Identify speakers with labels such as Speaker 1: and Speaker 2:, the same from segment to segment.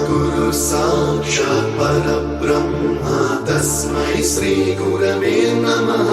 Speaker 1: गुरु साक्षात् परब्रह्म तस्मै श्री गुरवे नमः।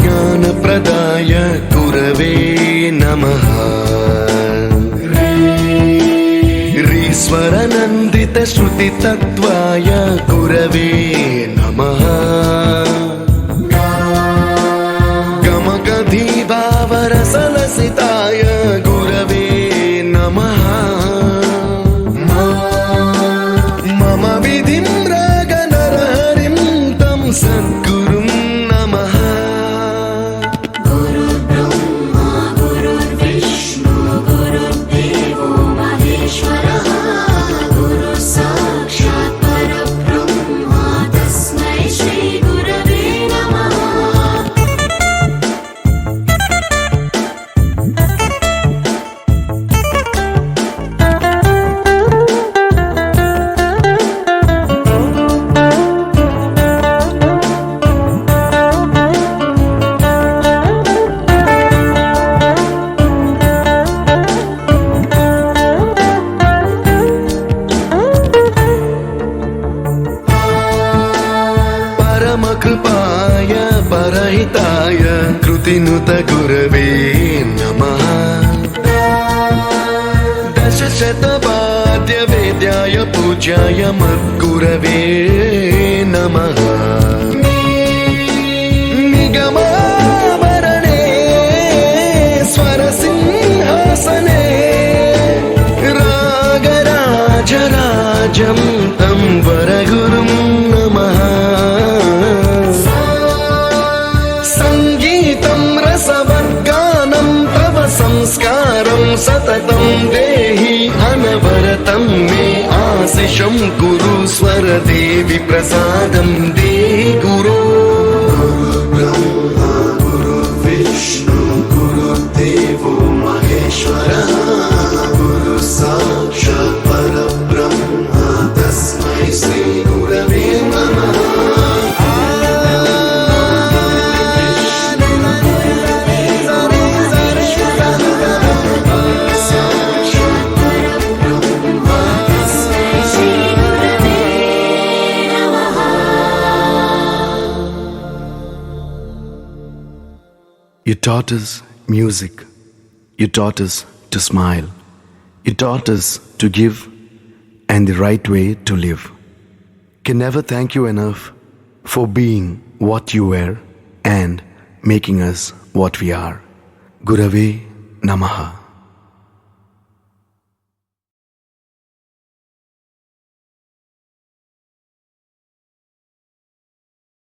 Speaker 2: ज्ञानप्रदाय गुरवे नमः। ह्रीश्वरनन्दितश्रुतितत्त्वाय गुरवे नमः। गमगधीभावरसलसिताय गुरवे नमः। मम विधिं रागनरहरिं तं सद्गुरुं नमः। कृपाय परहिताय कृतिनुत गुरवे नमः। दशशतवाद्यवेद्याय पूज्याय मद्गुरवे नमः। निगमाभरणे स्वरसिंहासने रागराजराजं तं वरगुरुं नमः। संस्कारं सततं देहि अनवरतं मे आशिषं कुरु स्वरदेवि प्रसादं देहि गुरो।
Speaker 1: गुरुब्रह्मा गुरुर्विष्णु गुरुर्देवो महेश्वरः गुरु साक्षात् परब्रह्म तस्मै श्री गुरवे नमः।
Speaker 2: You taught us music. You taught us to smile. You taught us to give and the right way to live. Can never thank you enough for being what you were and making us what we are. Gurave Namaha.